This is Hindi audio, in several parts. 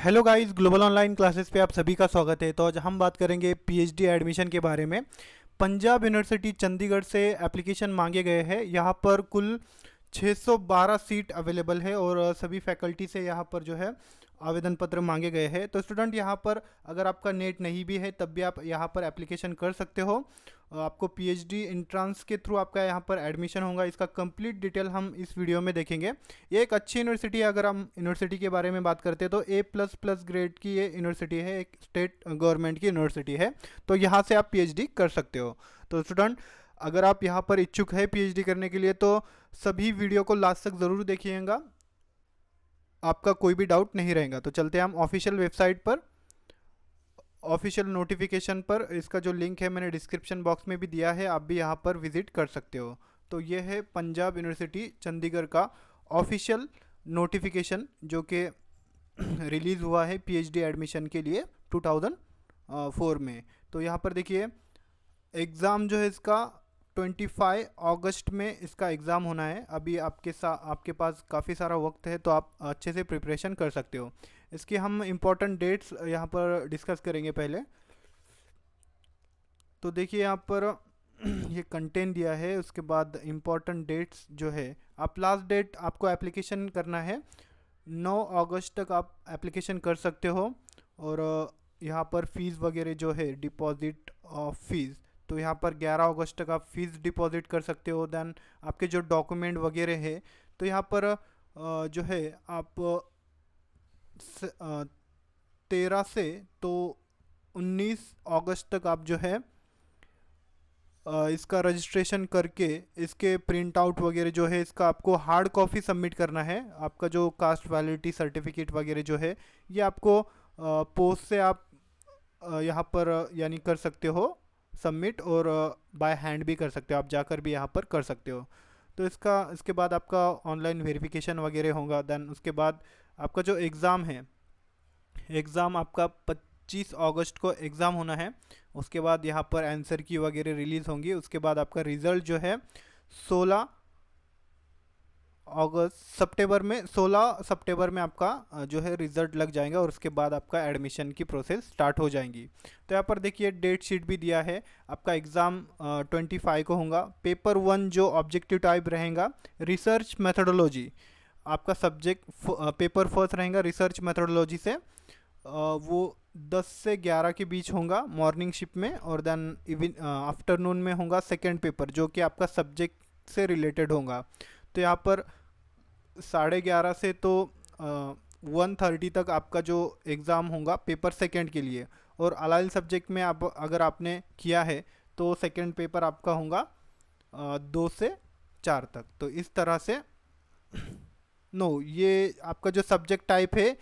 Hello guys, global online classes पे आप सभी का स्वागत है। तो आज हम बात करेंगे पीएचडी एडमिशन के बारे में। पंजाब यूनिवर्सिटी चंडीगढ़ से एप्लीकेशन मांगे गए हैं। यहाँ पर कुल 612 सीट अवेलेबल है और सभी फैकल्टी से यहाँ पर जो है आवेदन पत्र मांगे गए हैं। तो स्टूडेंट यहाँ पर अगर आपका नेट नहीं भी है तब भी आप यहाँ पर एप्लीकेशन कर सकते हो। आपको पीएचडी एंट्रेंस के थ्रू आपका यहाँ पर एडमिशन होगा। इसका कंप्लीट डिटेल हम इस वीडियो में देखेंगे। ये एक अच्छी यूनिवर्सिटी है। अगर हम यूनिवर्सिटी के बारे में बात करते हैं तो A++ ग्रेड की ये यूनिवर्सिटी है, एक स्टेट गवर्नमेंट की यूनिवर्सिटी है। तो यहाँ से आप पीएचडी कर सकते हो। तो स्टूडेंट अगर आप यहाँ पर इच्छुक है पीएचडी करने के लिए तो सभी वीडियो को लास्ट तक ज़रूर देखिएगा, आपका कोई भी डाउट नहीं रहेगा। तो चलते हैं हम ऑफिशियल वेबसाइट पर, ऑफिशियल नोटिफिकेशन पर। इसका जो लिंक है मैंने डिस्क्रिप्शन बॉक्स में भी दिया है, आप भी यहाँ पर विजिट कर सकते हो। तो ये है पंजाब यूनिवर्सिटी चंडीगढ़ का ऑफिशियल नोटिफिकेशन जो कि रिलीज़ हुआ है पीएचडी एडमिशन के लिए 2004 में। तो यहाँ पर देखिए एग्ज़ाम जो है इसका 25 अगस्त में इसका एग्ज़ाम होना है। अभी आपके पास काफ़ी सारा वक्त है, तो आप अच्छे से प्रिपरेशन कर सकते हो। इसकी हम इम्पोर्टेंट डेट्स यहाँ पर डिस्कस करेंगे पहले। तो देखिए यहाँ पर ये कंटेंट दिया है, उसके बाद इम्पोर्टेंट डेट्स जो है, आप लास्ट डेट आपको एप्लीकेशन करना है 9 अगस्त तक आप एप्लीकेशन कर सकते हो। और यहाँ पर फ़ीस वगैरह जो है डिपॉजिट ऑफ फीस, तो यहाँ पर 11 अगस्त तक आप फीस डिपॉजिट कर सकते हो। देन आपके जो डॉक्यूमेंट वगैरह है तो यहाँ पर जो है आप 13 से तो 19 अगस्त तक आप जो है इसका रजिस्ट्रेशन करके इसके प्रिंट आउट वगैरह जो है इसका आपको हार्ड कॉपी सबमिट करना है। आपका जो कास्ट वैलिडिटी सर्टिफिकेट वगैरह जो है ये आपको पोस्ट से आप यहाँ पर यानी कर सकते हो सबमिट, और बाय हैंड भी कर सकते हो, आप जाकर भी यहाँ पर कर सकते हो। तो इसके बाद आपका ऑनलाइन वेरिफिकेशन वगैरह होगा। देन उसके बाद आपका जो एग्ज़ाम है, एग्ज़ाम आपका 25 अगस्त को एग्ज़ाम होना है। उसके बाद यहाँ पर आंसर की वगैरह रिलीज़ होंगी। उसके बाद आपका रिज़ल्ट जो है 16 सितंबर में आपका जो है रिज़ल्ट लग जाएगा, और उसके बाद आपका एडमिशन की प्रोसेस स्टार्ट हो जाएंगी। तो यहाँ पर देखिए डेट शीट भी दिया है। आपका एग्ज़ाम 25 को होगा। पेपर 1 जो ऑब्जेक्टिव टाइप रहेगा रिसर्च मेथोडोलॉजी, आपका सब्जेक्ट पेपर फर्स्ट रहेगा रिसर्च मेथोडोलॉजी से। वो 10 से 11 के बीच होगा मॉर्निंग शिफ्ट में, और देन आफ्टरनून में होगा सेकेंड पेपर जो कि आपका सब्जेक्ट से रिलेटेड होगा। तो यहाँ पर 11:30 से तो 1:30 तक आपका जो एग्ज़ाम होगा पेपर सेकेंड के लिए। और अलाइल सब्जेक्ट में आप अगर आपने किया है तो सेकेंड पेपर आपका होगा 2 से 4 तक। तो इस तरह से ये आपका जो सब्जेक्ट टाइप है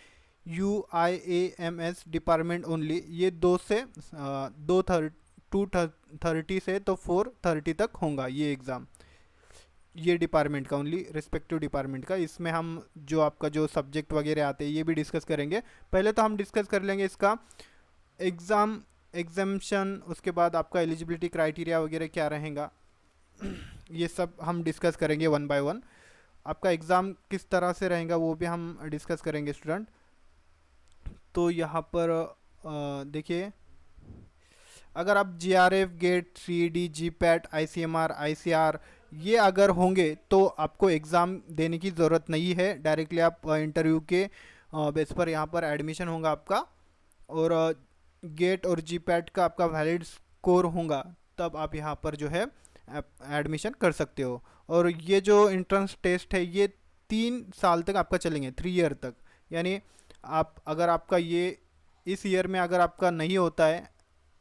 UIAMS डिपार्टमेंट ओनली, ये 2:30 से तो 4:30 तक होगा ये एग्ज़ाम, ये डिपार्टमेंट का ओनली, रिस्पेक्टिव डिपार्टमेंट का। इसमें हम जो आपका जो सब्जेक्ट वगैरह आते हैं ये भी डिस्कस करेंगे। पहले तो हम डिस्कस कर लेंगे इसका एग्ज़ाम एग्जामिशन, उसके बाद आपका एलिजिबिलिटी क्राइटेरिया वगैरह क्या रहेगा ये सब हम डिस्कस करेंगे वन बाय वन। आपका एग्ज़ाम किस तरह से रहेगा वो भी हम डिस्कस करेंगे स्टूडेंट। तो यहाँ पर देखिए अगर आप GRF, gate, CED, GPAT, ICMR, ICR ये अगर होंगे तो आपको एग्ज़ाम देने की ज़रूरत नहीं है। डायरेक्टली आप इंटरव्यू के बेस पर यहाँ पर एडमिशन होगा आपका, और गेट और GPAT का आपका वैलिड स्कोर होगा तब आप यहाँ पर जो है एडमिशन कर सकते हो। और ये जो एंट्रेंस टेस्ट है ये 3 साल तक आपका चलेंगे, 3 ईयर तक। यानी आप अगर आपका ये इस ईयर में अगर आपका नहीं होता है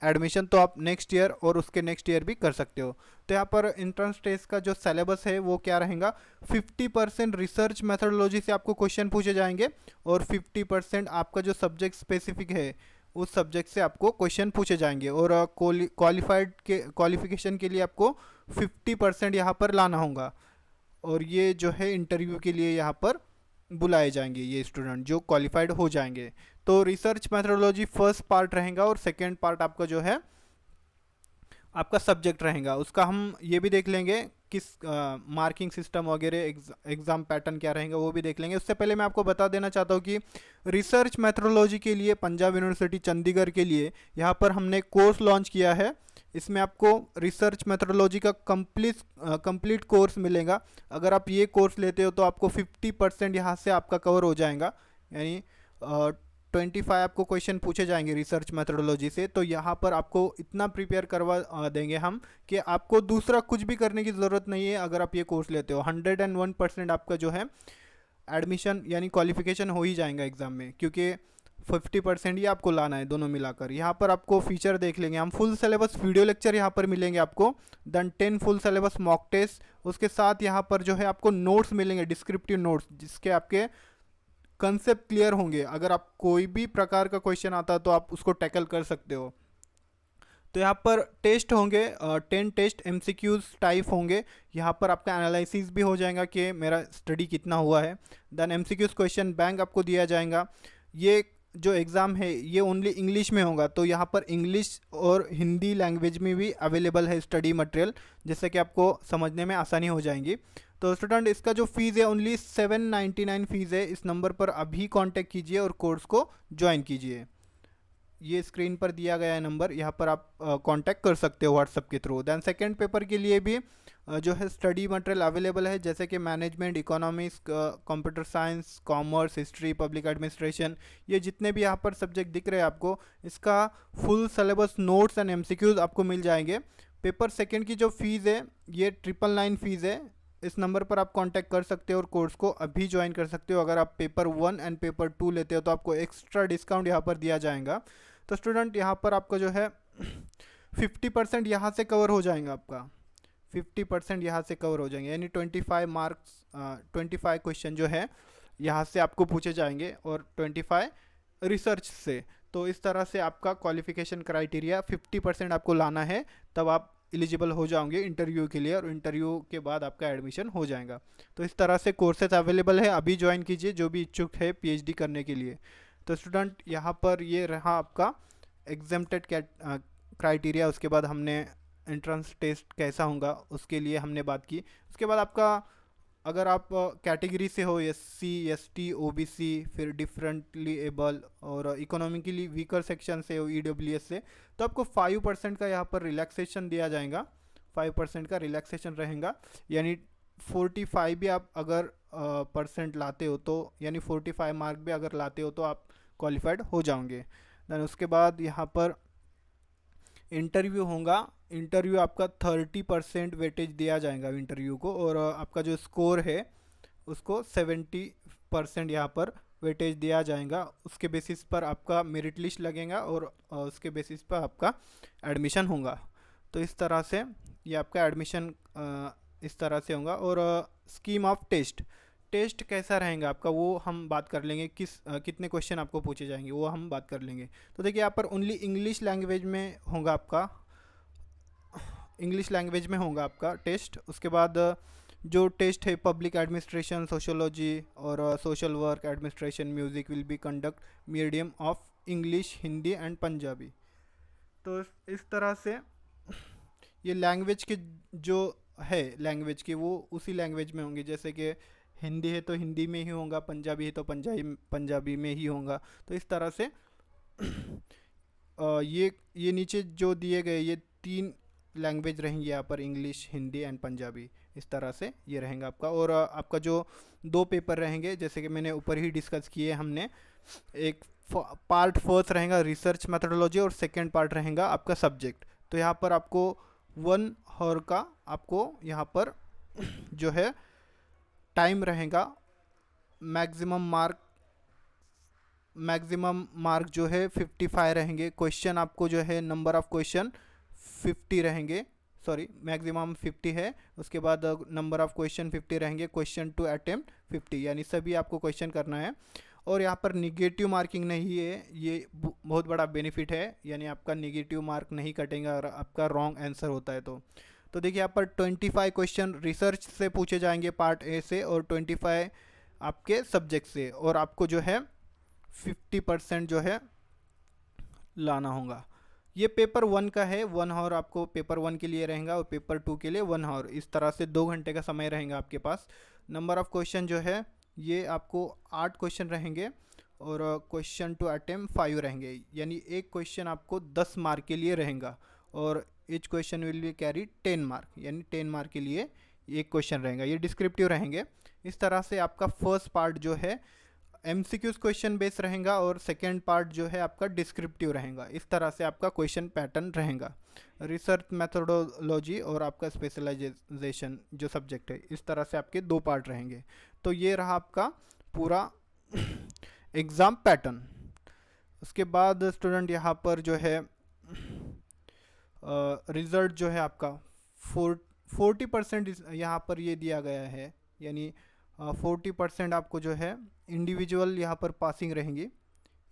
एडमिशन तो आप नेक्स्ट ईयर और उसके नेक्स्ट ईयर भी कर सकते हो। तो यहाँ पर एंट्रेंस टेस्ट का जो सिलेबस है वो क्या रहेगा, 50% रिसर्च मेथोडोलॉजी से आपको क्वेश्चन पूछे जाएंगे, और 50% आपका जो सब्जेक्ट स्पेसिफिक है उस सब्जेक्ट से आपको क्वेश्चन पूछे जाएंगे। और क्वालिफिकेशन के लिए आपको 50% यहाँ पर लाना होगा। और ये जो है इंटरव्यू के लिए यहाँ पर बुलाए जाएंगे ये स्टूडेंट जो क्वालिफाइड हो जाएंगे। तो रिसर्च मेथोडोलॉजी फर्स्ट पार्ट रहेगा, और सेकेंड पार्ट आपका जो है आपका सब्जेक्ट रहेगा। उसका हम ये भी देख लेंगे किस मार्किंग सिस्टम वगैरह एग्ज़ाम पैटर्न क्या रहेगा वो भी देख लेंगे। उससे पहले मैं आपको बता देना चाहता हूँ कि रिसर्च मेथोडोलॉजी के लिए पंजाब यूनिवर्सिटी चंडीगढ़ के लिए यहाँ पर हमने कोर्स लॉन्च किया है। इसमें आपको रिसर्च मेथोडोलॉजी का कंप्लीट कोर्स मिलेगा। अगर आप ये कोर्स लेते हो तो आपको 50% यहाँ से आपका कवर हो जाएगा, यानी 25 आपको क्वेश्चन पूछे जाएंगे रिसर्च मेथोडोलॉजी से। तो यहाँ पर आपको इतना प्रिपेयर करवा देंगे हम कि आपको दूसरा कुछ भी करने की ज़रूरत नहीं है। अगर आप ये कोर्स लेते हो 101% आपका जो है एडमिशन यानी क्वालिफिकेशन हो ही जाएगा एग्ज़ाम में, क्योंकि 50% ही आपको लाना है दोनों मिलाकर। यहाँ पर आपको फीचर देख लेंगे हम, फुल सिलेबस वीडियो लेक्चर यहाँ पर मिलेंगे आपको, then 10 full syllabus mock test. उसके साथ यहाँ पर जो है आपको नोट्स मिलेंगे, डिस्क्रिप्टिव नोट्स, जिसके आपके कंसेप्ट क्लियर होंगे। अगर आप कोई भी प्रकार का क्वेश्चन आता है तो आप उसको टैकल कर सकते हो। तो यहाँ पर टेस्ट होंगे 10 टेस्ट एमसीक्यूज टाइप होंगे। यहाँ पर आपका एनालिसिस भी हो जाएगा कि मेरा स्टडी कितना हुआ है। देन एमसीक्यूज क्वेश्चन बैंक आपको दिया जाएगा। ये जो एग्ज़ाम है ये ओनली इंग्लिश में होगा, तो यहाँ पर इंग्लिश और हिंदी लैंग्वेज में भी अवेलेबल है स्टडी मटेरियल, जिससे कि आपको समझने में आसानी हो जाएंगी। तो स्टूडेंट इसका जो फ़ीस है ओनली 799 फ़ीस है। इस नंबर पर अभी कांटेक्ट कीजिए और कोर्स को ज्वाइन कीजिए। ये स्क्रीन पर दिया गया है नंबर, यहाँ पर आप कांटेक्ट कर सकते हो व्हाट्सएप के थ्रू। दैन सेकंड पेपर के लिए भी जो है स्टडी मटेरियल अवेलेबल है, जैसे कि management, economics, computer science, commerce, history, public administration, ये जितने भी यहाँ पर सब्जेक्ट दिख रहे हैं आपको, इसका full syllabus notes and MCQs आपको मिल जाएंगे। पेपर सेकंड की जो फ़ीस है ये 999 फ़ीस है। इस नंबर पर आप कांटेक्ट कर सकते हो और कोर्स को अभी ज्वाइन कर सकते हो। अगर आप पेपर 1 एंड पेपर 2 लेते हो तो आपको एक्स्ट्रा डिस्काउंट यहाँ पर दिया जाएगा। तो स्टूडेंट यहाँ पर आपका जो है 50% यहाँ से कवर हो जाएगा, आपका 50% यहाँ से कवर हो जाएंगे, यानी 25 मार्क्स 25 क्वेश्चन जो है यहाँ से आपको पूछे जाएंगे और 25 रिसर्च से। तो इस तरह से आपका क्वालिफिकेशन क्राइटेरिया 50% आपको लाना है, तब आप एलिजिबल हो जाओगे इंटरव्यू के लिए, और इंटरव्यू के बाद आपका एडमिशन हो जाएगा। तो इस तरह से कोर्सेज अवेलेबल है, अभी ज्वाइन कीजिए जो भी इच्छुक है पीएचडी करने के लिए। तो स्टूडेंट यहाँ पर ये रहा आपका एग्जेम्प्टेड क्राइटेरिया। उसके बाद हमने एंट्रेंस टेस्ट कैसा होगा उसके लिए हमने बात की। उसके बाद आपका अगर आप कैटेगरी से हो, एससी, एसटी, ओबीसी, फिर डिफरेंटली एबल और इकोनॉमिकली वीकर सेक्शन से हो, ईडब्ल्यूएस से, तो आपको 5% का यहाँ पर रिलैक्सेशन दिया जाएगा। 5% का रिलैक्सेशन रहेगा, यानी 45 भी आप अगर परसेंट लाते हो तो, यानी 45 मार्क भी अगर लाते हो तो आप क्वालिफाइड हो जाओगे। देन उसके बाद यहाँ पर इंटरव्यू होगा। इंटरव्यू आपका 30% वेटेज दिया जाएगा इंटरव्यू को, और आपका जो स्कोर है उसको 70% यहाँ पर वेटेज दिया जाएगा। उसके बेसिस पर आपका मेरिट लिस्ट लगेगा और उसके बेसिस पर आपका एडमिशन होगा। तो इस तरह से ये आपका एडमिशन इस तरह से होगा। और स्कीम ऑफ टेस्ट कैसा रहेगा आपका वो हम बात कर लेंगे, कितने क्वेश्चन आपको पूछे जाएंगे वो हम बात कर लेंगे। तो देखिए यहाँ पर ओनली इंग्लिश लैंग्वेज में होगा आपका, इंग्लिश लैंग्वेज में होगा आपका टेस्ट। उसके बाद जो टेस्ट है पब्लिक एडमिनिस्ट्रेशन, सोशोलॉजी और social work, administration, music will be conduct medium of English, Hindi and Punjabi. तो इस तरह से ये लैंग्वेज के जो है लैंग्वेज के वो उसी लैंग्वेज में होंगे, जैसे कि हिंदी है तो हिंदी में ही होगा, पंजाबी है तो पंजाबी में ही होगा। तो इस तरह से ये नीचे जो दिए गए ये 3 लैंग्वेज रहेंगी यहाँ पर, इंग्लिश, हिंदी एंड पंजाबी। इस तरह से ये रहेगा आपका। और आपका जो 2 पेपर रहेंगे जैसे कि मैंने ऊपर ही डिस्कस किए हमने, एक पार्ट फर्स्ट रहेगा रिसर्च मेथोडोलॉजी और सेकेंड पार्ट रहेगा आपका सब्जेक्ट। तो यहाँ पर आपको 1 आवर का आपको यहाँ पर जो है टाइम रहेगा। मैक्सिमम मार्क जो है 55 रहेंगे। क्वेश्चन आपको जो है नंबर ऑफ़ क्वेश्चन 50 रहेंगे, सॉरी मैक्सिमम 50 है। उसके बाद नंबर ऑफ़ क्वेश्चन 50 रहेंगे, क्वेश्चन टू अटेम्प्ट 50, यानी सभी आपको क्वेश्चन करना है। और यहाँ पर निगेटिव मार्किंग नहीं है, ये बहुत बड़ा बेनिफिट है, यानी आपका निगेटिव मार्क नहीं कटेगा अगर आपका रॉन्ग आंसर होता है तो देखिए यहाँ पर 25 क्वेश्चन रिसर्च से पूछे जाएंगे पार्ट ए से, और 25 आपके सब्जेक्ट से, और आपको जो है 50% जो है लाना होगा। ये पेपर 1 का है, 1 आवर आपको पेपर 1 के लिए रहेगा और पेपर 2 के लिए 1 आवर, इस तरह से 2 घंटे का समय रहेगा आपके पास। नंबर ऑफ़ क्वेश्चन जो है ये आपको 8 क्वेश्चन रहेंगे और क्वेश्चन टू अटेम्प्ट 5 रहेंगे, यानी एक क्वेश्चन आपको 10 मार्क के लिए रहेगा और each question will be carry 10 mark, यानी 10 मार्क के लिए एक क्वेश्चन रहेगा। ये डिस्क्रिप्टिव रहेंगे। इस तरह से आपका फर्स्ट पार्ट जो है एमसीक्यूज क्वेश्चन बेस रहेगा और सेकेंड पार्ट जो है आपका डिस्क्रिप्टिव रहेगा। इस तरह से आपका क्वेश्चन पैटर्न रहेगा। रिसर्च मेथोडोलॉजी और आपका स्पेशलाइजेशन जो सब्जेक्ट है, इस तरह से आपके 2 पार्ट रहेंगे। तो ये रहा आपका पूरा एग्ज़ाम पैटर्न। उसके बाद स्टूडेंट यहाँ पर जो है रिज़ल्ट जो है आपका 40% यहाँ पर ये दिया गया है, यानी 40% आपको जो है इंडिविजुअल यहाँ पर पासिंग रहेंगी।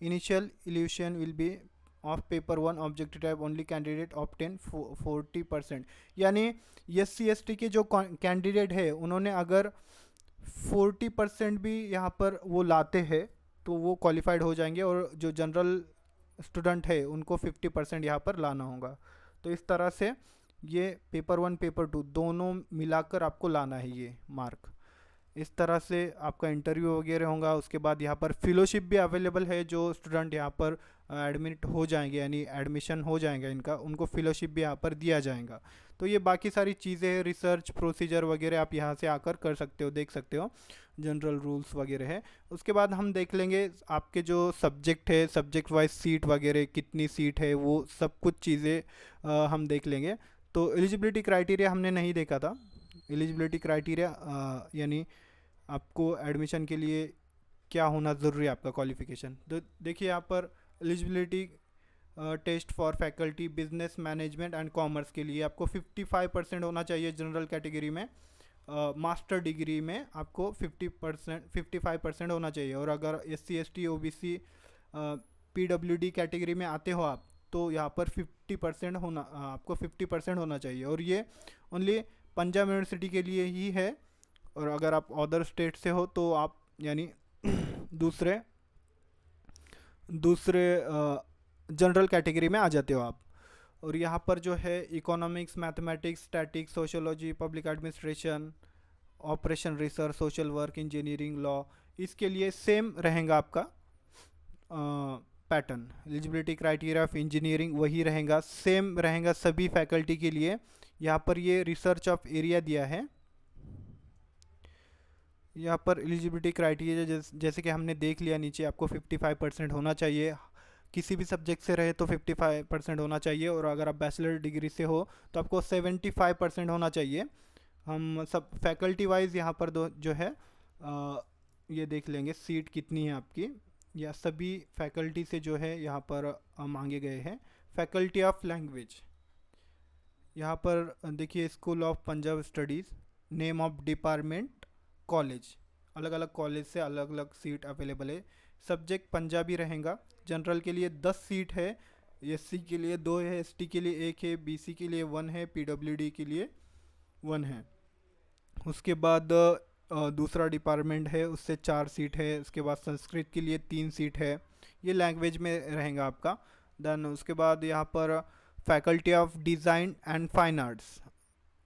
Initial evolution will be of paper 1 objective type only candidate obtain 40%, यानी SC/ST के जो कैंडिडेट है उन्होंने अगर 40% भी यहाँ पर वो लाते हैं तो वो क्वालिफाइड हो जाएंगे और जो जनरल स्टूडेंट है उनको 50% यहाँ पर लाना होगा। तो इस तरह से ये पेपर 1 पेपर 2 दोनों मिलाकर आपको लाना है ये मार्क। इस तरह से आपका इंटरव्यू वगैरह होगा। उसके बाद यहाँ पर फेलोशिप भी अवेलेबल है, जो स्टूडेंट यहाँ पर एडमिट हो जाएंगे यानी एडमिशन हो जाएगा इनका, उनको फेलोशिप भी यहाँ पर दिया जाएगा। तो ये बाकी सारी चीज़ें रिसर्च प्रोसीजर वगैरह आप यहाँ से आकर कर सकते हो, देख सकते हो, जनरल रूल्स वगैरह है। उसके बाद हम देख लेंगे आपके जो सब्जेक्ट है, सब्जेक्ट वाइज सीट वगैरह कितनी सीट है, वो सब कुछ चीज़ें हम देख लेंगे। तो एलिजिबिलिटी क्राइटेरिया हमने नहीं देखा था। एलिजिबिलिटी क्राइटेरिया यानी आपको एडमिशन के लिए क्या होना ज़रूरी है, आपका क्वालिफ़िकेशन। तो देखिए यहाँ पर eligibility test for faculty business management and commerce के लिए आपको 55% होना चाहिए जनरल कैटेगरी में। मास्टर डिग्री में आपको 55% होना चाहिए। और अगर SC/ST OBC PWD कैटेगरी में आते हो आप तो यहाँ पर 50% होना आपको 50% होना चाहिए। और ये ओनली पंजाब यूनिवर्सिटी के लिए ही है। और अगर आप अदर स्टेट से हो तो आप यानी दूसरे जनरल कैटेगरी में आ जाते हो आप। और यहाँ पर जो है economics, mathematics, statics, sociology, public administration, operation research, social work, engineering, law, इसके लिए सेम रहेगा आपका pattern. Eligibility criteria of engineering वही रहेगा, सेम रहेगा सभी फैकल्टी के लिए। यहाँ पर ये रिसर्च ऑफ एरिया दिया है। यहाँ पर एलिजिबिलिटी क्राइटेरिया जैसे कि हमने देख लिया नीचे, आपको 55% होना चाहिए। किसी भी सब्जेक्ट से रहे तो 55% होना चाहिए। और अगर आप बैचलर डिग्री से हो तो आपको 75% होना चाहिए। हम सब फैकल्टी वाइज यहाँ पर जो है ये देख लेंगे सीट कितनी है आपकी, या सभी फैकल्टी से जो है यहाँ पर मांगे गए हैं। फैकल्टी ऑफ लैंग्वेज, यहाँ पर देखिए school of Punjab studies, name of department, college, अलग अलग कॉलेज से अलग अलग सीट अवेलेबल है। सब्जेक्ट पंजाबी रहेगा। जनरल के लिए 10 सीट है, SC के लिए 2 है, ST के लिए 1 है, BC के लिए 1 है, PWD के लिए 1 है। उसके बाद दूसरा डिपार्टमेंट है उससे 4 सीट है। उसके बाद संस्कृत के लिए 3 सीट है, ये लैंग्वेज में रहेगा आपका। देन उसके बाद यहाँ पर faculty of design and fine arts,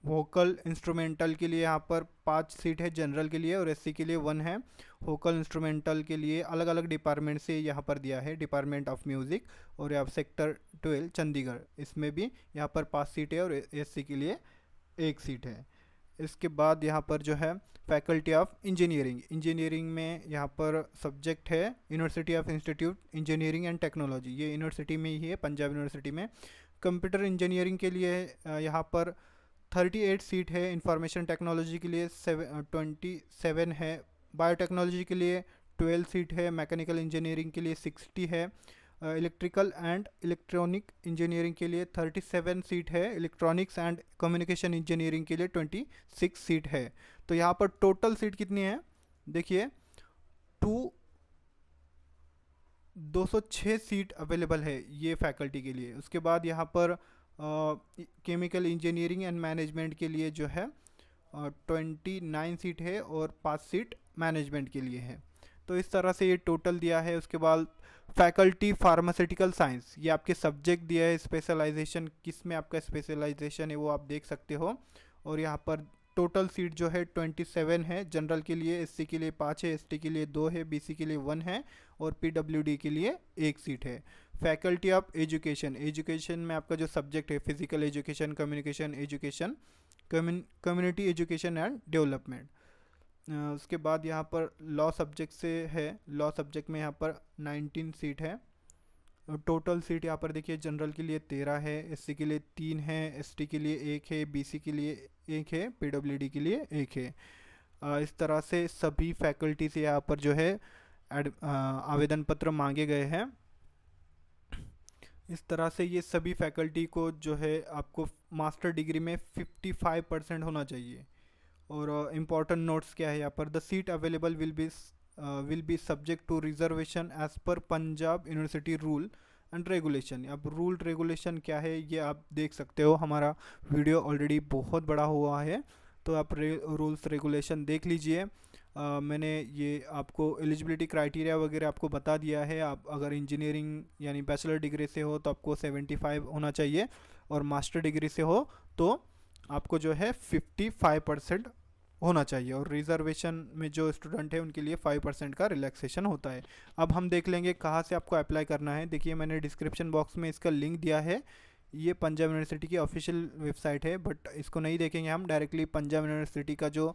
vocal instrumental के लिए यहाँ पर 5 सीट है जनरल के लिए, और SC के लिए 1 है। वोकल इंस्ट्रूमेंटल के लिए अलग अलग डिपार्टमेंट से यहाँ पर दिया है, डिपार्टमेंट ऑफ म्यूज़िक और यहाँ सेक्टर 12 चंडीगढ़, इसमें भी यहाँ पर 5 सीट है और SC के लिए 1 सीट है। इसके बाद यहाँ पर जो है फैकल्टी ऑफ इंजीनियरिंग, इंजीनियरिंग में यहाँ पर सब्जेक्ट है university of institute engineering and technology, ये यूनिवर्सिटी में ही है, पंजाब यूनिवर्सिटी में। कंप्यूटर इंजीनियरिंग के लिए यहाँ पर 38 सीट है। इंफॉर्मेशन टेक्नोलॉजी के लिए 27 है। बायोटेक्नोलॉजी के लिए 12 सीट है। मैकेनिकल इंजीनियरिंग के लिए 60 है। इलेक्ट्रिकल एंड इलेक्ट्रॉनिक इंजीनियरिंग के लिए 37 सीट है। इलेक्ट्रॉनिक्स एंड कम्युनिकेशन इंजीनियरिंग के लिए 26 सीट है। तो यहाँ पर टोटल सीट कितनी है देखिए, 206 सीट अवेलेबल है ये फैकल्टी के लिए। उसके बाद यहाँ पर केमिकल इंजीनियरिंग एंड मैनेजमेंट के लिए जो है 29 सीट है और 5 सीट मैनेजमेंट के लिए है। तो इस तरह से ये टोटल दिया है। उसके बाद फैकल्टी फार्मास्यूटिकल साइंस, ये आपके सब्जेक्ट दिया है, स्पेशलाइजेशन किस में आपका स्पेशलाइजेशन है वो आप देख सकते हो। और यहाँ पर टोटल सीट जो है 27 है। जनरल के लिए, एससी के लिए 5 है, एसटी के लिए 2 है, बीसी के लिए 1 है और पीडब्ल्यूडी के लिए 1 सीट है। फैकल्टी ऑफ एजुकेशन, एजुकेशन में आपका जो सब्जेक्ट है physical education, communication education, community education and development. उसके बाद यहाँ पर लॉ सब्जेक्ट से है, लॉ सब्जेक्ट में यहाँ पर 19 सीट है। टोटल सीट यहाँ पर देखिए, जनरल के लिए 13 है, एससी के लिए 3 है, एसटी के लिए 1 है, बीसी के लिए 1 है, पीडब्ल्यूडी के लिए 1 है। इस तरह से सभी फैकल्टी से यहाँ पर जो है आवेदन पत्र मांगे गए हैं। इस तरह से ये सभी फैकल्टी को जो है आपको मास्टर डिग्री में 55% होना चाहिए। और इम्पॉर्टेंट नोट्स क्या है यहाँ पर, the seat available will be subject to reservation as per Punjab University rule and regulation. अब रूल रेगुलेशन क्या है ये आप देख सकते हो, हमारा वीडियो ऑलरेडी बहुत बड़ा हुआ है, तो आप रूल्स रेगुलेशन देख लीजिए। मैंने ये आपको एलिजिबिलिटी क्राइटेरिया वगैरह आपको बता दिया है। आप अगर इंजीनियरिंग यानी बैचलर डिग्री से हो तो आपको 75 होना चाहिए, और मास्टर डिग्री से हो तो आपको जो है 55% होना चाहिए। और रिजर्वेशन में जो स्टूडेंट है उनके लिए 5% का रिलैक्सेशन होता है। अब हम देख लेंगे कहाँ से आपको अप्लाई करना है। देखिए मैंने डिस्क्रिप्शन बॉक्स में इसका लिंक दिया है। ये पंजाब यूनिवर्सिटी की ऑफिशियल वेबसाइट है, बट इसको नहीं देखेंगे हम, डायरेक्टली पंजाब यूनिवर्सिटी का जो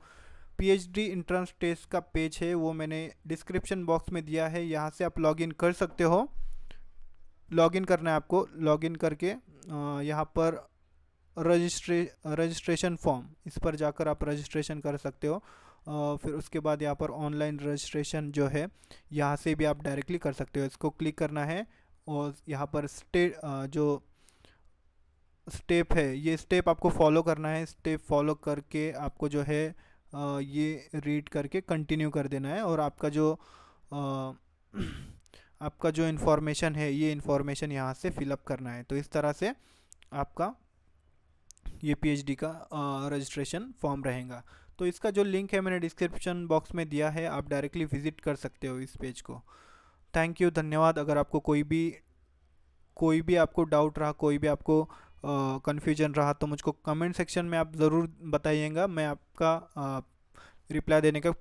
पीएचडी एंट्रेंस टेस्ट का पेज है वो मैंने डिस्क्रिप्शन बॉक्स में दिया है। यहाँ से आप लॉगिन कर सकते हो। लॉगिन करना है आपको, लॉगिन करके यहाँ पर रजिस्ट्रेशन फॉर्म, इस पर जाकर आप रजिस्ट्रेशन कर सकते हो। फिर उसके बाद यहाँ पर ऑनलाइन रजिस्ट्रेशन जो है यहाँ से भी आप डायरेक्टली कर सकते हो। इसको क्लिक करना है और यहाँ पर जो स्टेप है ये स्टेप आपको फॉलो करना है। स्टेप फॉलो करके आपको जो है ये रीड करके कंटिन्यू कर देना है, और आपका जो आपका जो इन्फॉर्मेशन है ये इन्फॉर्मेशन यहाँ से फिलअप करना है। तो इस तरह से आपका ये पीएचडी का रजिस्ट्रेशन फॉर्म रहेगा। तो इसका जो लिंक है मैंने डिस्क्रिप्शन बॉक्स में दिया है, आप डायरेक्टली विजिट कर सकते हो इस पेज को। थैंक यू, धन्यवाद। अगर आपको कोई भी आपको डाउट रहा, कोई भी आपको कन्फ्यूजन रहा तो मुझको कमेंट सेक्शन में आप ज़रूर बताइएगा, मैं आपका रिप्लाई देने का